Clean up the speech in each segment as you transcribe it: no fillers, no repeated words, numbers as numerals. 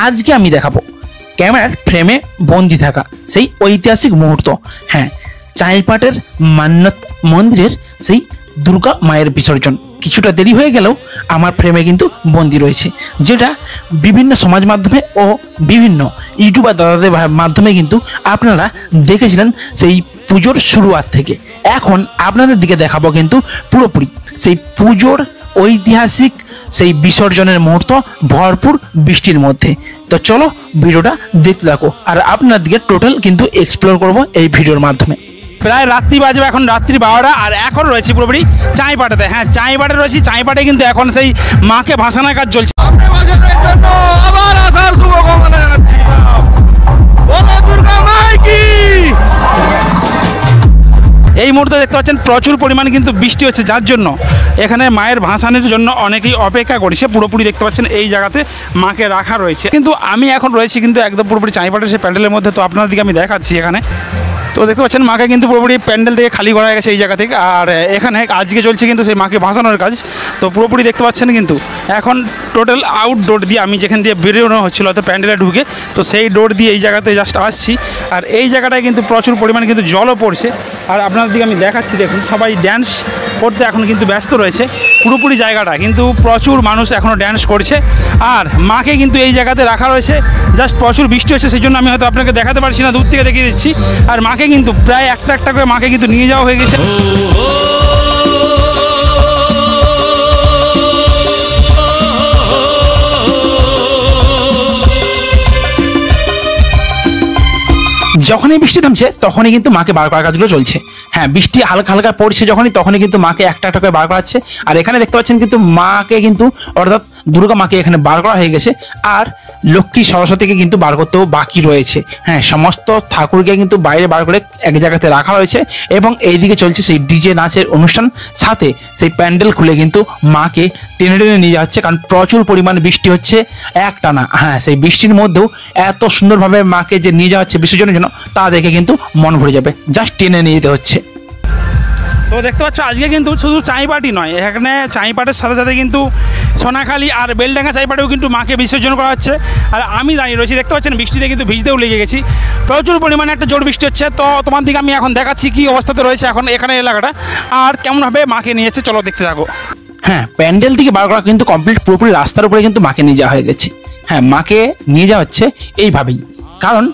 আজকে আমি দেখাবো ক্যামেরার ফ্রেমে বন্দি থাকা সেই ঐতিহাসিক মুহূর্ত। হ্যাঁ, চাইপাটের মান্নত মন্দিরের সেই দুর্গা মায়ের বিসর্জন কিছুটা দেরি হয়ে গেলেও আমার ফ্রেমে কিন্তু বন্দি রয়েছে, যেটা বিভিন্ন সমাজ মাধ্যমে ও বিভিন্ন ইউটিউবার দাদাদের মাধ্যমে কিন্তু আপনারা দেখেছিলেন সেই পুজোর শুরুয়াত থেকে। এখন আপনাদের দিকে দেখাবো কিন্তু পুরোপুরি সেই পুজোর ঐতিহাসিক সেই বিসর্জনের মুহূর্ত ভরপুর বৃষ্টির মধ্যে। তো চলো ভিডিওটা দেখতে থাকো, আর আপনার দিকে টোটাল কিন্তু এক্সপ্লোর করব এই ভিডিওর মাধ্যমে। প্রায় রাত্রি বাজবে, এখন রাত্রি 12টা, আর এখন রয়েছি পুরোপুরি চাইপাটাতে। হ্যাঁ, চাইপাটে রয়েছি। চাইপাটে কিন্তু এখন সেই মাকে ভাসানোর কাজ চলছে। এই মুহূর্তে দেখতে পাচ্ছেন প্রচুর পরিমাণে কিন্তু বৃষ্টি হচ্ছে, যার জন্য এখানে মায়ের ভাসানের জন্য অনেকেই অপেক্ষা করছে। পুরোপুরি দেখতে পাচ্ছেন এই জায়গাতে মাকে রাখা রয়েছে, কিন্তু আমি এখন রয়েছি কিন্তু একদম পুরোপুরি চাইপাটের সেই প্যান্ডেলের মধ্যে। তো আপনার দিকে আমি দেখাচ্ছি এখানে। তো দেখতে পাচ্ছেন মাকে কিন্তু পুরোপুরি প্যান্ডেল থেকে খালি করা গেছে এই জায়গা থেকে, আর এখানে আজকে চলছে কিন্তু সেই মাকে ভাসানোর কাজ। তো পুরোপুরি দেখতে পাচ্ছেন কিন্তু এখন টোটাল আউটডোর দিয়ে আমি যেখান দিয়ে বেরোনো হচ্ছিলো অর্থাৎ প্যান্ডেলে ঢুকে, তো সেই ডোর দিয়ে এই জায়গাতে জাস্ট আসছি। আর এই জায়গাটায় কিন্তু প্রচুর পরিমাণে কিন্তু জলও পড়ছে, আর আপনাদের দিকে আমি দেখাচ্ছি। দেখুন, সবাই ড্যান্স করতে এখন কিন্তু ব্যস্ত রয়েছে। পুরোপুরি জায়গাটা কিন্তু প্রচুর মানুষ এখনও ড্যান্স করছে, আর মাকে কিন্তু এই জায়গাতে রাখা রয়েছে। জাস্ট প্রচুর বৃষ্টি হচ্ছে, সেই জন্য আমি হয়তো আপনাকে দেখাতে পারছি না, দূর থেকে দেখিয়ে দিচ্ছি। আর মাকে কিন্তু প্রায় একটা একটা করে মাকে কিন্তু নিয়ে যাওয়া হয়ে গেছে। যখনই বৃষ্টি থামছে তখনই কিন্তু মাকে বার করার কাজগুলো চলছে। হ্যাঁ, বৃষ্টি হালকা হালকা পড়ছে তখনই কিন্তু মাকে একটা একটা করে বার করাচ্ছে। আর এখানে দেখতে পাচ্ছেন কিন্তু মাকে কিন্তু অর্থাৎ দুর্গা মাকে এখানে বার করা হয়ে গেছে, আর লক্ষ্মী সরস্বতীকে কিন্তু বার করতেও বাকি রয়েছে। হ্যাঁ, সমস্ত ঠাকুরকে কিন্তু বাইরে বার করে এক জায়গাতে রাখা হয়েছে, এবং এইদিকে চলছে সেই ডিজে নাচের অনুষ্ঠান, সাথে সেই প্যান্ডেল খুলে কিন্তু মাকে টেনে টেনে নিয়ে যাচ্ছে, কারণ প্রচুর পরিমাণ বৃষ্টি হচ্ছে একটানা। হ্যাঁ, সেই বৃষ্টির মধ্যেও এত সুন্দরভাবে মাকে যে নিয়ে যাওয়া হচ্ছে বিসর্জনের জন্য, তা দেখে কিন্তু মন ভরে যাবে। জাস্ট টেনে নিয়ে যেতে হচ্ছে। তো দেখতে পাচ্ছ আজকে কিন্তু শুধু চাইপাটই নয়, এখানে চাইপাটের সাথে সাথে কিন্তু সোনাখালী আর বেলডাঙ্গা চাইপাটেও কিন্তু মাকে বিসর্জন করা হচ্ছে। আর আমি দাঁড়িয়ে রয়েছি, দেখতে পাচ্ছেন বৃষ্টিতে কিন্তু ভিজতেও লেগে গেছি। প্রচুর পরিমাণে একটা জোর বৃষ্টি হচ্ছে। তো তোমার দিকে আমি এখন দেখাচ্ছি কী অবস্থাতে রয়েছে এখন এখানে এলাকাটা, আর কেমনভাবে মাকে নিয়ে যাচ্ছে। চলো দেখতে থাকো। হ্যাঁ, প্যান্ডেল থেকে বার করা কিন্তু কমপ্লিট, পুরোপুরি রাস্তার উপরে কিন্তু মাকে নিয়ে যাওয়া হয়ে গেছে। হ্যাঁ, মাকে নিয়ে যাওয়া হচ্ছে এইভাবেই, কারণ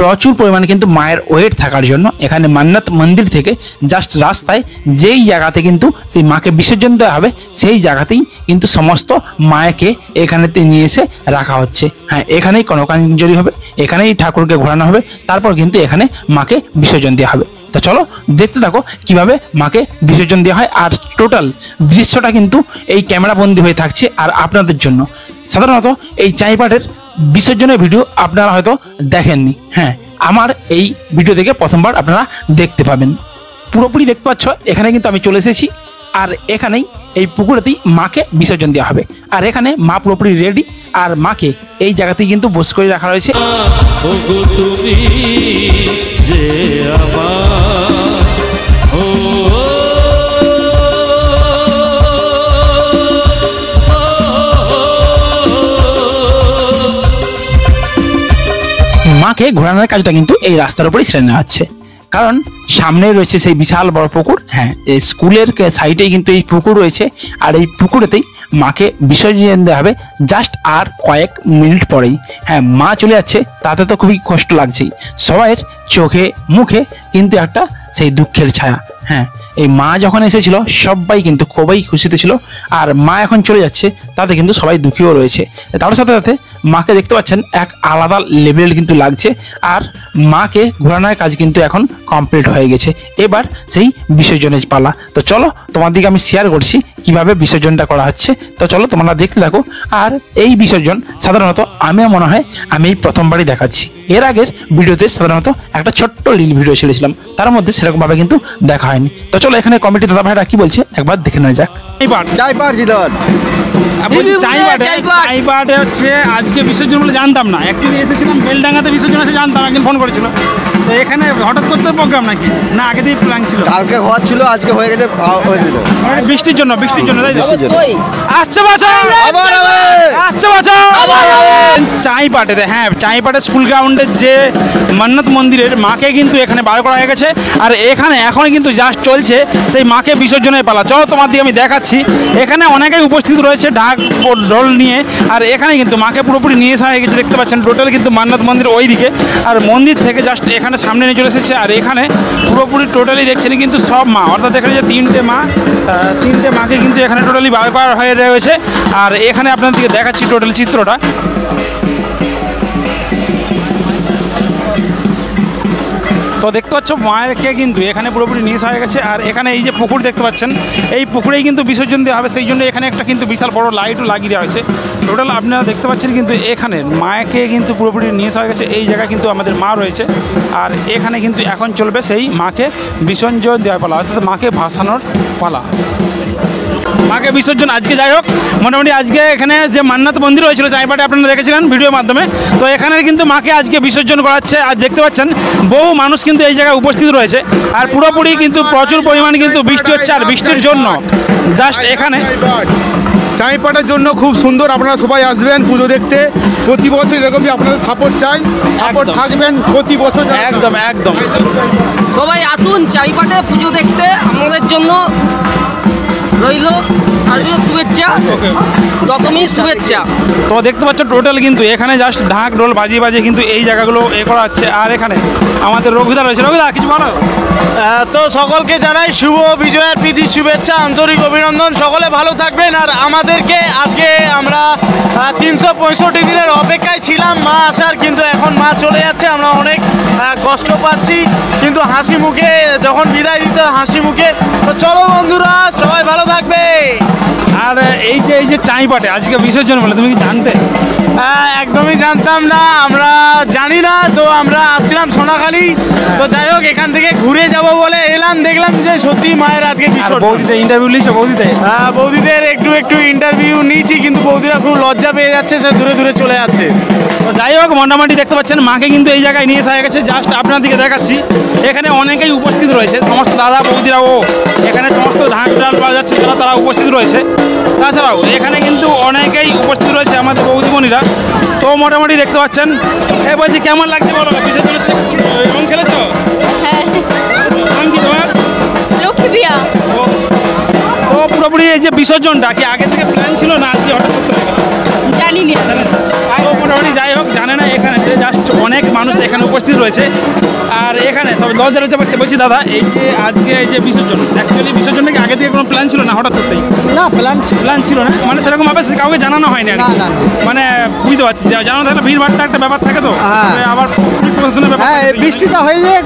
প্রচুর পরিমাণে কিন্তু মায়ের ওয়েট থাকার জন্য এখানে মান্নাত মন্দির থেকে জাস্ট রাস্তায় যেই জায়গাতে কিন্তু সেই মাকে বিসর্জন দেওয়া হবে, সেই জায়গাতেই কিন্তু সমস্ত মায়েকে এখানেতে নিয়ে এসে রাখা হচ্ছে। হ্যাঁ, এখানেই কনকাঞ্জলি হবে, এখানেই ঠাকুরকে ঘোরানো হবে, তারপর কিন্তু এখানে মাকে বিসর্জন দেওয়া হবে। তো চলো দেখতে থাকো কিভাবে মাকে বিসর্জন দেওয়া হয়, আর টোটাল দৃশ্যটা কিন্তু এই ক্যামেরা বন্দি হয়ে থাকছে আর আপনাদের জন্য। সাধারণত এই চাইপাটের বিসর্জনের ভিডিও আপনারা হয়তো দেখেননি। হ্যাঁ, আমার এই ভিডিও থেকে প্রথমবার আপনারা দেখতে পাবেন। পুরোপুরি দেখতে পাচ্ছ এখানে কিন্তু আমি চলে এসেছি, আর এখানেই এই পুকুরেতেই মাকে বিসর্জন দেওয়া হবে। আর এখানে মা পুরোপুরি রেডি, আর মাকে এই জায়গাতেই কিন্তু বস করে রাখা রয়েছে। মাকে ঘোরানোর কাজটা কিন্তু এই রাস্তার উপরেই সেরে নেওয়া হচ্ছে, কারণ সামনে রয়েছে সেই বিশাল বড় পুকুর। হ্যাঁ, এই স্কুলের সাইডেই কিন্তু এই পুকুর রয়েছে, আর এই পুকুরেতেই মাকে বিসর্জন দেওয়া হবে জাস্ট আর কয়েক মিনিট পরেই। হ্যাঁ, মা চলে যাচ্ছে, তাতে তো খুবই কষ্ট লাগছেই। সবাইয়ের চোখে মুখে কিন্তু একটা সেই দুঃখের ছায়া। হ্যাঁ, এই মা যখন এসেছিল সবাই কিন্তু খুবই খুশিতে ছিল, আর মা এখন চলে যাচ্ছে তাতে কিন্তু সবাই দুঃখীও রয়েছে। তার সাথে সাথে মাকে দেখতে পাচ্ছেন এক আলাদা লেভেল কিন্তু লাগছে, আর মাকে ঘোরানোর কাজ কিন্তু এখন কমপ্লিট হয়ে গেছে। এবার সেই বিসর্জনের পালা। তো চলো তোমার দিকে আমি শেয়ার করছি কিভাবে বিসর্জনটা করা হচ্ছে। তো চলো তোমরা দেখতে থাকো। আর এই বিসর্জন সাধারণত আমিও মনে হয় আমি প্রথমবারই দেখাচ্ছি। এর আগের ভিডিওতে সাধারণত একটা ছোট্ট লিল ভিডিও ছেড়েছিলাম, তার মধ্যে সেরকমভাবে কিন্তু দেখা হয়নি। তো চলো এখানে কমিটি দাদা ভাইরা কি বলছে একবার দেখে নেওয়া যাক। চাইপাটে হচ্ছে আজকে বিসর্জন বলে জানতাম না, অ্যাকচুয়ালি এসেছিলাম বেলডাঙ্গাতে বিসর্জন আছে জানতাম, একদিন ফোন করেছিল। তো এখানে হঠাৎ করতে প্রোগ্রাম নাকি না আগে দিয়ে প্ল্যান ছিল? কালকে হওয়ার ছিল, আজকে হয়ে গেছে, হয়ে দিল। বৃষ্টির জন্য তাই তো? আসছে বাচ্চা, আবার আসছে বাচ্চা চাইপাটেতে। হ্যাঁ, চাইপাটে স্কুল গ্রাউন্ডের যে মান্নাত মন্দিরের মাকে কিন্তু এখানে বার করা হয়ে গেছে। আর এখানে এখন কিন্তু জাস্ট চলছে সেই মাকে বিসর্জনের পালা। চলো তোমার দিকে আমি দেখাচ্ছি। এখানে অনেকেই উপস্থিত রয়েছে ঢাক ঢোল নিয়ে। আর এখানে কিন্তু মাকে পুরোপুরি নিয়ে আসা হয়ে গেছে, দেখতে পাচ্ছেন। টোটাল কিন্তু মান্নাত মন্দির ওই দিকে, আর মন্দির থেকে জাস্ট এখানে সামনে নিয়ে চলে এসেছে। আর এখানে পুরোপুরি টোটালি দেখছেন কিন্তু সব মা, অর্থাৎ এখানে যে তিনটে মাকে কিন্তু এখানে টোটালি বার করা হয়ে রয়েছে। আর এখানে আপনাদেরকে দেখাচ্ছি টোটাল চিত্রটা। তো দেখতে পাচ্ছ মায়েরকে কিন্তু এখানে পুরোপুরি নিয়ে আসা হয়ে গেছে। আর এখানে এই যে পুকুর দেখতে পাচ্ছেন, এই পুকুরেই কিন্তু বিসর্জন দেওয়া হবে। সেই জন্য এখানে একটা কিন্তু বিশাল বড় লাইটও লাগিয়ে দেওয়া হয়েছে। টোটাল আপনারা দেখতে পাচ্ছেন কিন্তু এখানে মাকে কিন্তু পুরোপুরি নিয়ে আসা হয়ে গেছে। এই জায়গায় কিন্তু আমাদের মা রয়েছে। আর এখানে কিন্তু এখন চলবে সেই মাকে বিসর্জন দেওয়ার পালা, অর্থাৎ মাকে ভাসানোর পালা। মাকে বিসর্জন আজকে যাই হোক মোটামুটি আজকে এখানে যে মান্নাত মন্দির হয়েছিল চাইপাটে, আপনারা দেখেছিলেন ভিডিওর মাধ্যমে। তো এখানে কিন্তু মাকে আজকে বিসর্জন করাচ্ছে। আর দেখতে পাচ্ছেন বহু মানুষ কিন্তু এই জায়গায় উপস্থিত রয়েছে। আর পুরোপুরি কিন্তু প্রচুর পরিমাণে কিন্তু বৃষ্টি হচ্ছে। আর বৃষ্টির জন্য জাস্ট এখানে চাইপাটের জন্য খুব সুন্দর। আপনারা সবাই আসবেন পুজো দেখতে। প্রতি বছর এরকমই আপনাদের সাপোর্ট চাই, সাপোর্ট থাকবেন প্রতি বছর। একদম একদম সবাই আসুন চাইপাটে পুজো দেখতে। আমাদের জন্য রইল শারদীয় শুভেচ্ছা, দশমীর শুভেচ্ছা। তো দেখতে পাচ্ছ টোটাল কিন্তু এখানে জাস্ট ঢাক ঢোল বাজিয়ে কিন্তু এই জায়গাগুলো করা হচ্ছে। আর এখানে আমাদের রঘুদা রয়েছে। রঘুদা কিছু বলো। তো সকলকে জানাই শুভ বিজয়ের প্রীতি শুভেচ্ছা, আন্তরিক অভিনন্দন। সকলে ভালো থাকবেন। আর আমাদেরকে আজকে আমরা 365 দিনের অপেক্ষায় ছিলাম মা আসার, কিন্তু এখন মা চলে যাচ্ছে। আমরা অনেক কষ্ট পাচ্ছি, কিন্তু হাসি মুখে যখন বিদায় দিতে হাসি মুখে। তো চলো বন্ধুরা, সবাই ভালো থাকবে। আর এই যে চাইপাটে আজকে বিসর্জন বলে তুমি কি জানতে? একদমই জানতাম না, আমরা জানি না। তো আমরা আসছিলাম সোনাখালী। তো যাই হোক, এখান থেকে ঘুরে যাব বলে এলাম, দেখলাম যে সত্যি মায়ের আজকে বৌদিদের ইন্টারভিউ নিয়েছো? বৌদিদের একটু ইন্টারভিউ নিয়েছি, কিন্তু বৌদিরা খুব লজ্জা পেয়ে যাচ্ছে, সে দূরে দূরে চলে যাচ্ছে। তো যাই হোক মোটামুটি দেখতে পাচ্ছেন মাকে কিন্তু এই জায়গায় নিয়ে আসা হয়ে গেছে। জাস্ট আপনাদেরকে দেখাচ্ছি এখানে অনেকেই উপস্থিত রয়েছে, সমস্ত দাদা বৌদিরাও এখানে সমস্ত ঢাক ডাল বাজাচ্ছে তারা উপস্থিত রয়েছে। তাছাড়াও এখানে কিন্তু অনেকেই উপস্থিত রয়েছে আমাদের বৌদিমণিরা। তো মোটামুটি দেখতে পাচ্ছেন। বলছি কেমন লাগছে বলো? বিসর্জন হচ্ছে, রং খেলেছো? হ্যাঁ। নাম কি তোমার? লক্ষ্মী বিয়া। তো পুরোপুরি এই যে বিসর্জনটা কি আগে থেকে প্ল্যান ছিল না আজকে হঠাৎ করতে হয়ে গেল? জানি না। তো মোটামুটি যাই হোক, জানে না এখানে জাস্ট অনেক মানুষ এখানে উপস্থিত রয়েছে। আর এখানে তবে লজ্জা পাচ্ছে। বলছি দাদা, এই যে আজকে এই যে বিসর্জন, অ্যাকচুয়ালি বিসর্জনটা কি আগে থেকে কোনো প্ল্যান ছিল না হঠাৎ করতেই? না, প্ল্যান ছিল না, মানে সেরকম ভাবে কাউকে জানানো হয়নি আর কি। মানে বুঝতে পারছি, জানানো থাকলে ভিড়ভাড়টা একটা ব্যাপার থাকে। তো আবার পুলিশ প্রশাসনের ব্যাপার, বৃষ্টিটা হয়ে যায়,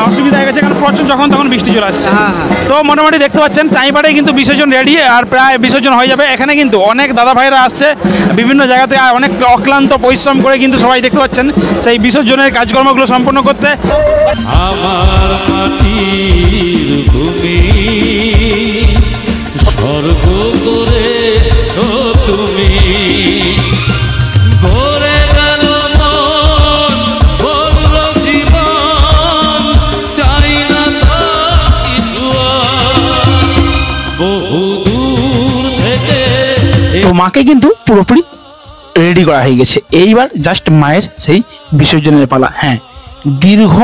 অসুবিধা হয়ে গেছে কারণ প্রচুর যখন তখন বৃষ্টি চলে আসছে। তো মোটামুটি দেখতে পাচ্ছেন চাইপাড়ে কিন্তু বিসর্জন রেডি, আর প্রায় বিসর্জন হয়ে যাবে। এখানে কিন্তু অনেক দাদা ভাইরা আসছে বিভিন্ন জায়গা থেকে, অনেক অক্লান্ত পরিশ্রম করে কিন্তু সবাই দেখতে পাচ্ছেন সেই বিসর্জনের কাজকর্মগুলো সম্পন্ন করতে। আমার মাটির ভূমি স্বর্গ করে তুমি, ভরে গেল মন বলল জীবন, চাই না কিছু বহু দূর থেকে। তো মাকে কিন্তু পুরোপুরি রেডি করা হয়ে গেছে। এইবার জাস্ট মায়ের সেই বিসর্জনের পালা। হ্যাঁ, দীর্ঘ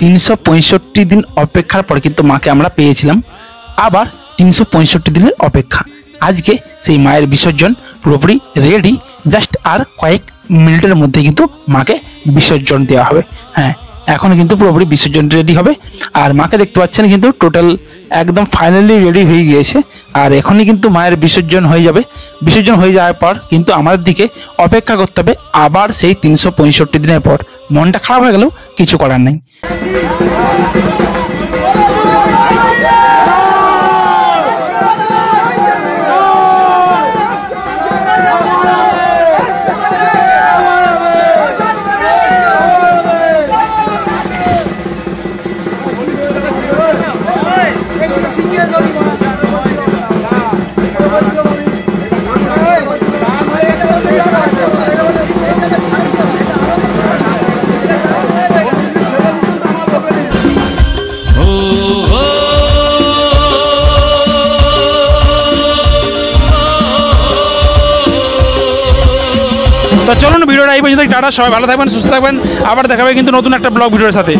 365 দিন অপেক্ষার পর কিন্তু মাকে আমরা পেয়েছিলাম। আবার 365 দিনের অপেক্ষা, আজকে সেই মায়ের বিসর্জন পুরোপুরি রেডি। জাস্ট আর কয়েক মিনিটের মধ্যে কিন্তু মাকে বিসর্জন দেওয়া হবে। হ্যাঁ, এখন কিন্তু পুরোপুরি বিসর্জন রেডি হবে। আর মাকে দেখতে পাচ্ছেন কিন্তু টোটাল একদম ফাইনালি রেডি হয়ে গিয়েছে। আর এখনই কিন্তু মায়ের বিসর্জন হয়ে যাবে। বিসর্জন হয়ে যাওয়ার পর কিন্তু আমাদের দিকে অপেক্ষা করতে হবে আবার সেই 365 দিনের পর। মনটা খারাপ হয়ে গেলেও কিছু করার নেই। তো চলুন ভিডিওটা এই পর্যন্ত, টাটা, সবাই ভালো থাকবেন, সুস্থ থাকবেন, আবার দেখাবে কিন্তু নতুন একটা ব্লগ ভিডিওর সাথে।